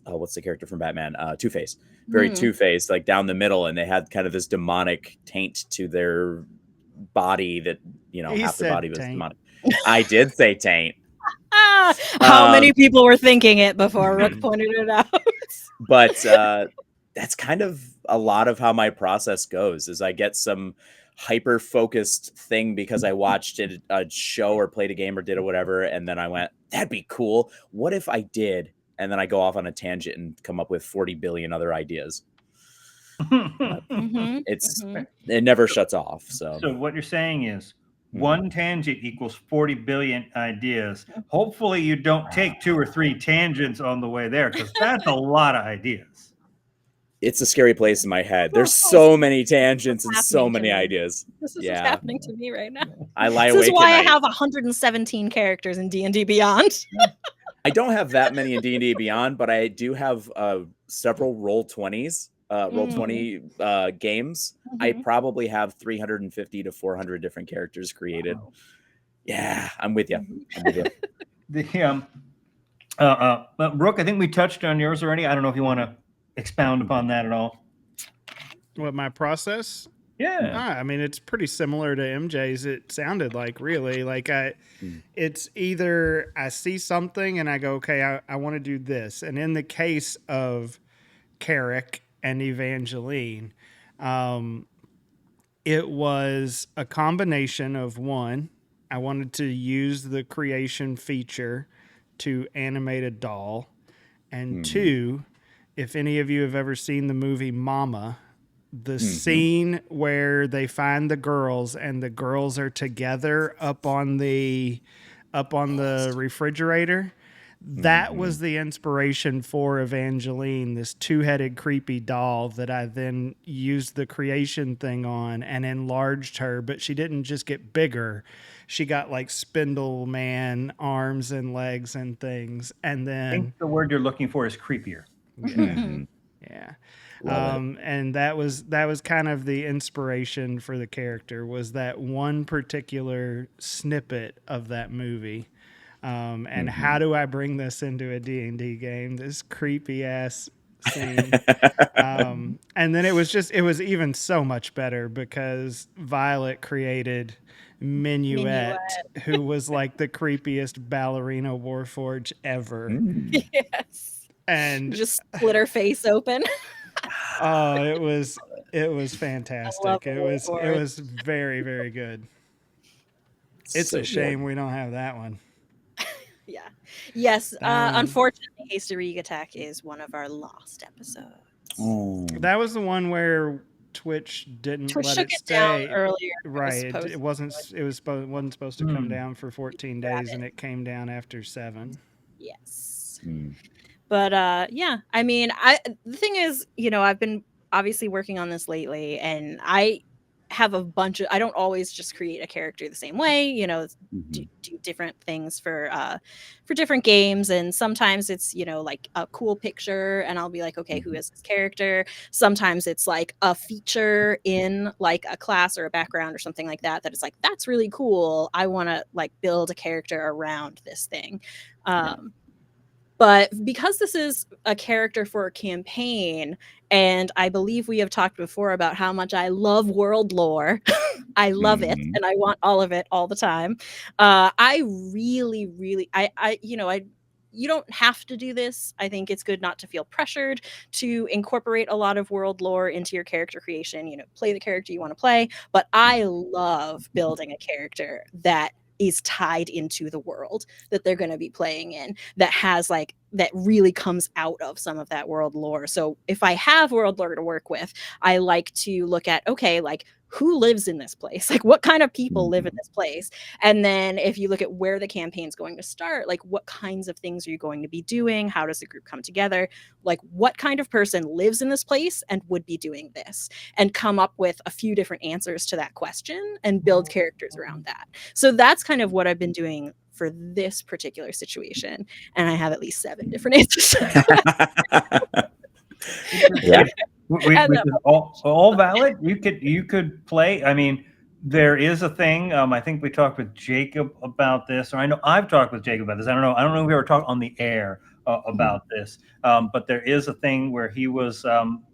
what's the character from Batman? Two-Face. Very Two-Faced, like down the middle, and they had kind of this demonic taint to their body that, half their body was demonic. I did say taint. How many people were thinking it before Rook pointed it out? But that's kind of a lot of how my process goes, is I get some hyper focused thing because I watched a show or played a game or did or whatever, and then I went, that'd be cool. What if I did? And then I go off on a tangent and come up with 40 billion other ideas. It never shuts off. So what you're saying is one tangent equals 40 billion ideas. Hopefully you don't take 2 or 3 tangents on the way there, because that's a lot of ideas. It's a scary place in my head. There's so many tangents and so many ideas. This is what's happening to me right now. I lie awake. This is why I have 117 characters in D&D Beyond. I don't have that many in D&D Beyond, but I do have several Roll20s, Roll20 games. I probably have 350 to 400 different characters created. Wow. Yeah, I'm with you. Rook, I think we touched on yours already. I don't know if you want to expound upon that at all. What, my process? Yeah. I mean, it's pretty similar to MJ's. It sounded like, really, like it's either I see something and I go, okay, I want to do this. And in the case of Carrick and Evangeline, it was a combination of, one, I wanted to use the creation feature to animate a doll, and 2, if any of you have ever seen the movie Mama, the scene where they find the girls and the girls are together up on the refrigerator. That was the inspiration for Evangeline, this two-headed creepy doll that I then used the creation thing on and enlarged her, but she didn't just get bigger. She got like Spindle Man arms and legs and things. And I then think the word you're looking for is creepier. yeah. Love And that was kind of the inspiration for the character, was that one particular snippet of that movie. And how do I bring this into a D&D game? This creepy ass scene. And then it was even so much better because Violet created Minuet, who was like the creepiest ballerina Warforged ever. Yes. And Just split her face open. oh, it was love fantastic. It Warforged. was very, very good. It's So a shame we don't have that one. Yeah. Yes. Unfortunately, Hasty Reek Attack is one of our lost episodes. That was the one where Twitch didn't let took it it down stay. earlier. Right. It wasn't supposed to come down for 14 days, Rabbit. and it came down after 7. Yes. But yeah, I mean, the thing is, I've been obviously working on this lately, and I have a bunch of, I don't always just create a character the same way, do different things for different games. And sometimes it's, like a cool picture and I'll be like, okay, who is this character? Sometimes it's like a feature in like a class or a background or something like that is like, that's really cool. I want to like build a character around this thing. But because this is a character for a campaign, and I believe we have talked before about how much I love world lore, I love it, and I want all of it all the time. I really, really, you don't have to do this. I think it's good not to feel pressured to incorporate a lot of world lore into your character creation. Play the character you want to play. But I love building a character that is tied into the world that they're going to be playing in, that has like, that really comes out of some of that world lore. So if I have world lore to work with, I like to look at, okay, like who lives in this place? Like what kind of people live in this place? And then if you look at where the campaign's going to start, like what kinds of things are you going to be doing? How does the group come together? Like what kind of person lives in this place and would be doing this? And come up with a few different answers to that question and build characters around that. So that's kind of what I've been doing for this particular situation. And I have at least 7 different answers. Yeah. Which is all valid. You could play. I mean, there is a thing. I think we talked with Jacob about this, or I know I've talked with Jacob about this. I don't know if we ever talked on the air about this. But there is a thing where he was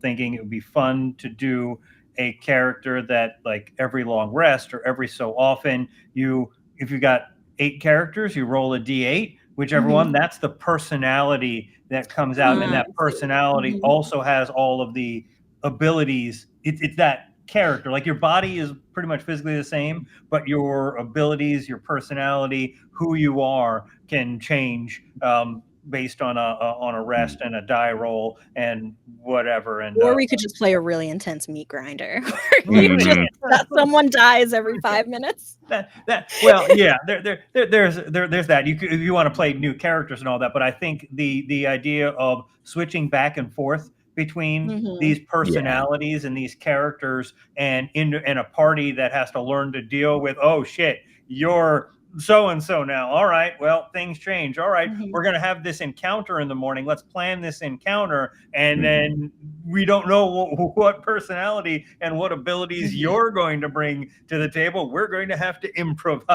thinking it would be fun to do a character that, like, every long rest or every so often, if you got 8 characters, you roll a d8. Whichever one, that's the personality that comes out, and that personality also has all of the abilities. It's that character. Like your body is pretty much physically the same, but your abilities, your personality, who you are, can change based on a rest and a die roll and whatever. And or we could just play a really intense meat grinder. Someone dies every 5 minutes. Well, yeah, there's that. If you want to play new characters and all that, but I think the idea of switching back and forth between these personalities and these characters, and in a party that has to learn to deal with, oh shit, you're so and so now. All right, well, things change. All right, we're gonna have this encounter in the morning. Let's plan this encounter, and then we don't know what personality and what abilities you're going to bring to the table. We're going to have to improvise.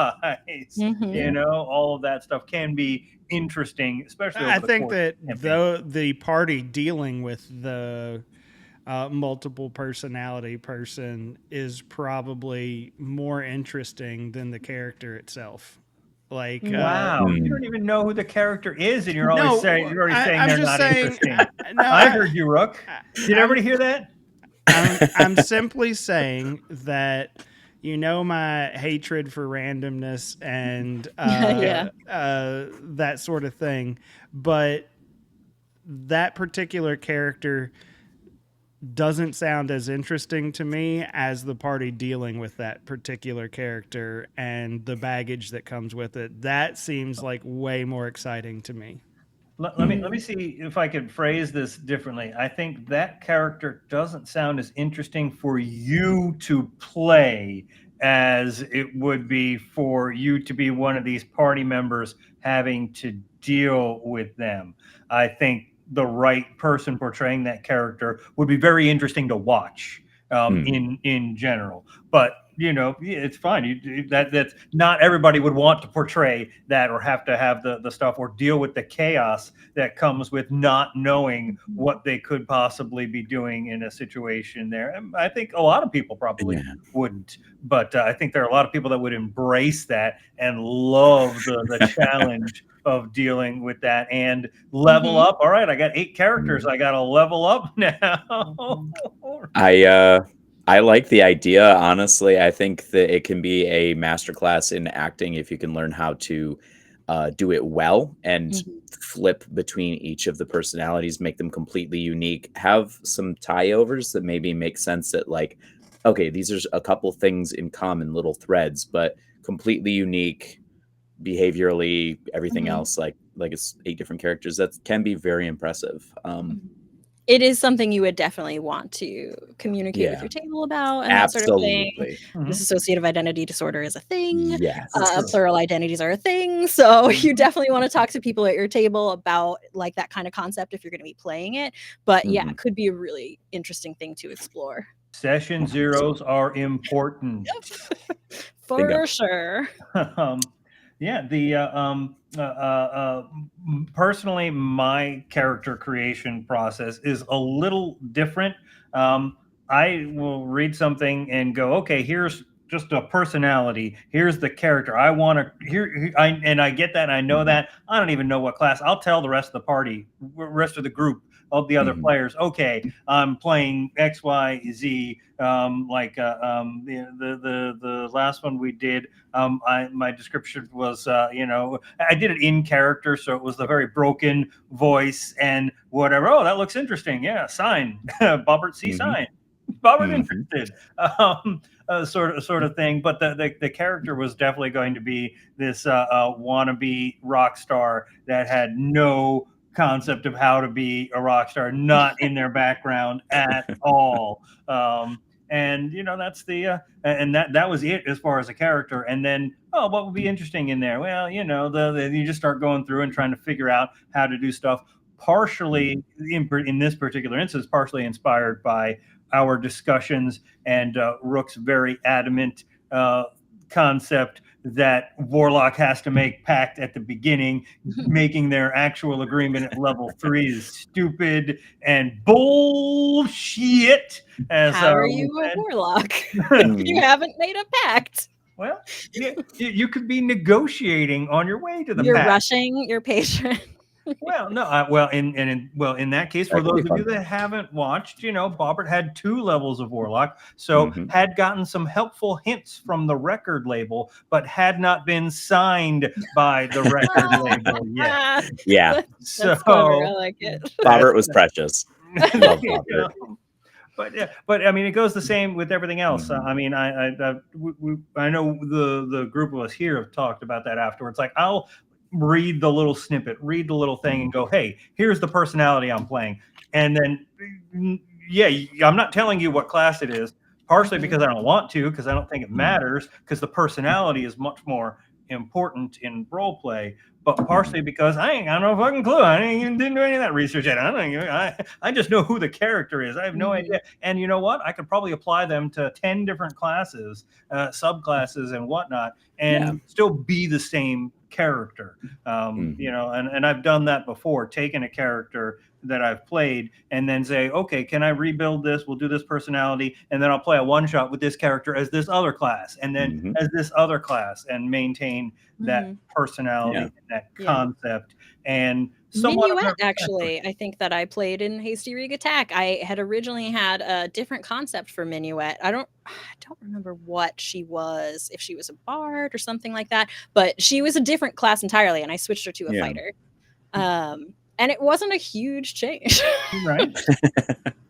All of that stuff can be interesting, especially. I think that the party dealing with the multiple personality person is probably more interesting than the character itself. Like, wow, you don't even know who the character is, and you're already saying they're not interesting. I heard you, Rook. Did everybody hear that? I'm simply saying that, my hatred for randomness and that sort of thing, but that particular character doesn't sound as interesting to me as the party dealing with that particular character and the baggage that comes with it. That seems like way more exciting to me. Let me see if I could phrase this differently. I think that character doesn't sound as interesting for you to play as it would be for you to be one of these party members having to deal with them. I think the right person portraying that character would be very interesting to watch in general. But it's fine. That's not everybody would want to portray that or have to have the stuff or deal with the chaos that comes with not knowing what they could possibly be doing in a situation there. And I think a lot of people probably wouldn't, but I think there are a lot of people that would embrace that and love the challenge of dealing with that and level up. All right, I got 8 characters. I got to level up now. I like the idea, honestly. I think that it can be a masterclass in acting if you can learn how to do it well and flip between each of the personalities, make them completely unique, have some tie-overs that maybe make sense that, like, okay, these are a couple things in common, little threads, but completely unique behaviorally, everything else, like it's 8 different characters. That can be very impressive. It is something you would definitely want to communicate with your table about and that sort of thing. Dissociative identity disorder is a thing. Yes. Plural identities are a thing. So you definitely want to talk to people at your table about like that kind of concept if you're going to be playing it. But yeah, it could be a really interesting thing to explore. Session zeros are important. For sure. Personally, my character creation process is a little different. I will read something and go, okay, here's just a personality. Here's the character I want to and I get that. And I know that. I don't even know what class. I'll tell the rest of the party, rest of the group, of the other players, okay, I'm playing X, Y, Z. The last one we did, my description was, I did it in character, so it was the very broken voice and whatever. Oh, that looks interesting. Yeah, sign, Bobbert C sign. Bobbert interested. Sort of thing. But the character was definitely going to be this wannabe rock star that had no concept of how to be a rock star, not in their background at all. And that's the and that was it as far as a character. And then what would be interesting in there? Well, you just start going through and trying to figure out how to do stuff. Partially in this particular instance, partially inspired by our discussions and Rook's very adamant concept that Warlock has to make pact at the beginning, making their actual agreement at level 3 is stupid and bullshit. How are you a Warlock if you haven't made a pact? Well, you could be negotiating on your way to the You're pact. rushing your patron. Well, no, in that case, for those of you that haven't watched, Bobbert had 2 levels of Warlock, so had gotten some helpful hints from the record label, but had not been signed by the record label yet. Yeah. That's clever. I like it. Bobbert was precious. Love Bobbert. But I mean, it goes the same with everything else. I mean, I know the group of us here have talked about that afterwards. Like, I'll read the little snippet, read the little thing and go, hey, here's the personality I'm playing. And then, I'm not telling you what class it is, partially because I don't want to, because I don't think it matters, because the personality is much more important in role play, but partially because I ain't got no fucking clue. I didn't do any of that research yet. I just know who the character is. I have no idea. And you know what? I could probably apply them to 10 different classes, subclasses and whatnot, and still be the same character. And I've done that before, taken a character that I've played and then say, okay, can I rebuild this? We'll do this personality, and then I'll play a one shot with this character as this other class, and then as this other class, and maintain that personality and that concept. And Minuet, actually, I think that I played in Hasty Rig Attack. I had originally had a different concept for Minuet. I don't remember what she was, if she was a bard or something like that, but she was a different class entirely, and I switched her to a fighter. And it wasn't a huge change. Right.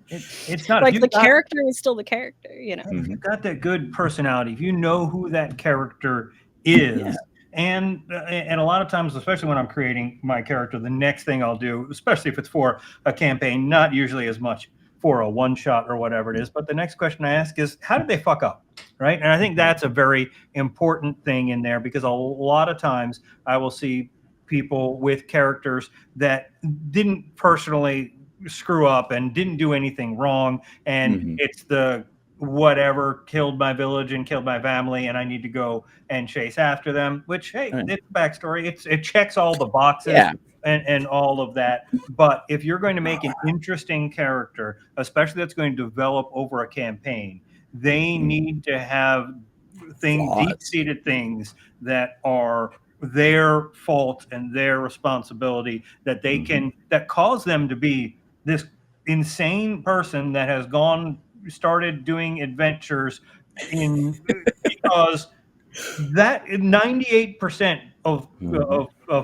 It's not Like the character is still the character, you know. If you've got that good personality, if you know who that character is, Yeah. and a lot of times, especially when I'm creating my character, the next thing I'll do, especially if it's for a campaign, not usually as much for a one shot or whatever it is, but the next question I ask is, how did they fuck up? Right. And I think that's a very important thing in there, because a lot of times I will see people with characters that didn't personally screw up and didn't do anything wrong. And it's the whatever killed my village and killed my family, and I need to go and chase after them, which, hey, it's backstory. It checks all the boxes. Yeah. And all of that. But if you're going to make an interesting character, especially that's going to develop over a campaign, they need to have deep-seated things that are their fault and their responsibility, that they can, that cause them to be this insane person that has started doing adventures because that 98% of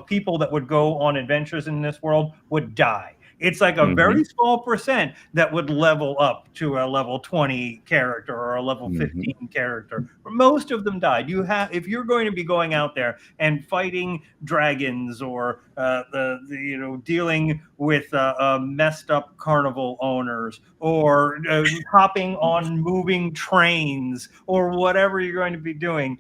people that would go on adventures in this world would die. It's like a very small percent that would level up to a level 20 character or a level 15 character. Most of them died. If you're going to be going out there and fighting dragons or dealing with messed up carnival owners or hopping on moving trains or whatever you're going to be doing,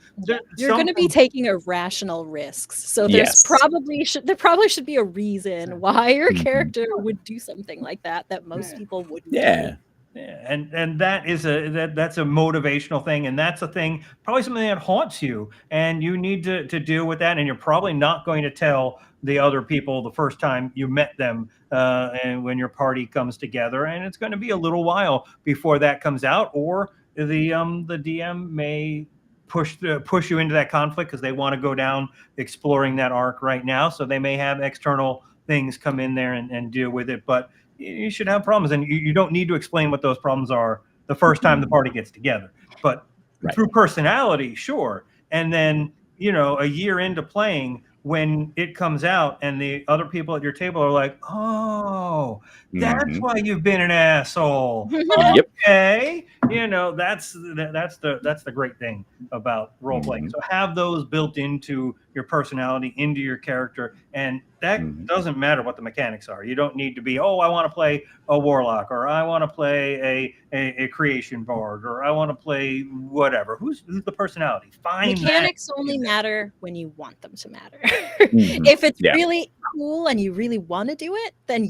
you're going to be taking irrational risks. So there probably should be a reason why your character would do something like that most people wouldn't do. And that's a motivational thing, and that's a thing, probably something that haunts you, and you need to deal with that. And you're probably not going to tell the other people the first time you met them, and when your party comes together, and it's going to be a little while before that comes out, or the DM may push you into that conflict because they want to go down exploring that arc right now, so they may have external things come in there and deal with it. But you should have problems, and you don't need to explain what those problems are the first time the party gets together. But through personality, sure. And then, a year into playing, when it comes out and the other people at your table are like, oh, that's why you've been an asshole. Okay. That's the great thing about role playing. So have those built into your personality, into your character, and that doesn't matter what the mechanics are. You don't need to be, I want to play a warlock, or I want to play a creation bard, or I want to play whatever. Who's the personality? Mechanics only matter when you want them to matter. If it's really cool and you really want to do it, then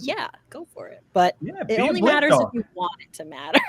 go for it. But it only matters if you want it to matter.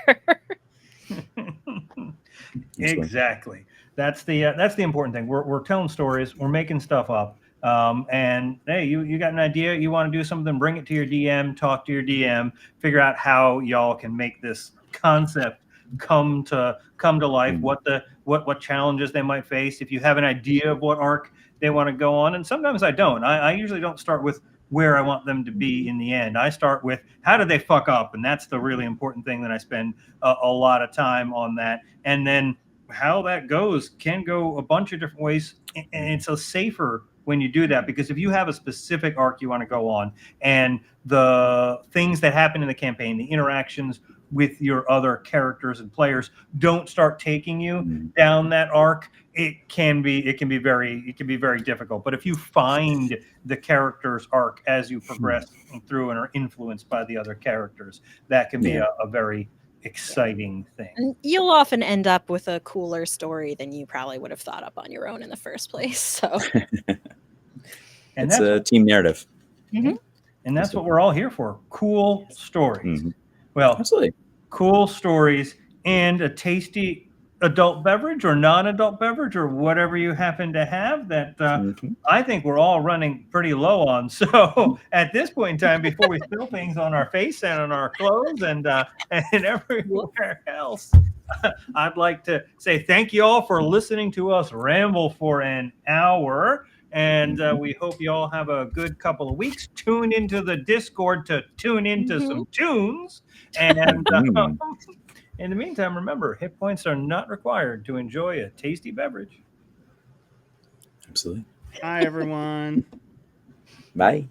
Exactly. That's the important thing. We're telling stories. We're making stuff up. And hey, you got an idea, you want to do something, bring it to your DM, talk to your DM, figure out how y'all can make this concept come to life, what challenges they might face. If you have an idea of what arc they want to go on, and sometimes I don't. I usually don't start with where I want them to be in the end. I start with how did they fuck up, and that's the really important thing that I spend a lot of time on that. And then how that goes can go a bunch of different ways, and it's a safer when you do that, because if you have a specific arc you want to go on, and the things that happen in the campaign, the interactions with your other characters and players don't start taking you down that arc, it can be very difficult. But if you find the character's arc as you progress through and are influenced by the other characters, that can be a very exciting thing. And you'll often end up with a cooler story than you probably would have thought up on your own in the first place. So it's a team narrative. And that's what we're all here for. Cool stories. Well, absolutely. Cool stories and a tasty adult beverage or non-adult beverage or whatever you happen to have that I think we're all running pretty low on. So at this point in time, before we spill things on our face and on our clothes and everywhere else, I'd like to say thank you all for listening to us ramble for an hour. And we hope you all have a good couple of weeks. Tune into the Discord to tune into some tunes. And in the meantime, remember, hit points are not required to enjoy a tasty beverage. Absolutely. Bye, everyone. Bye.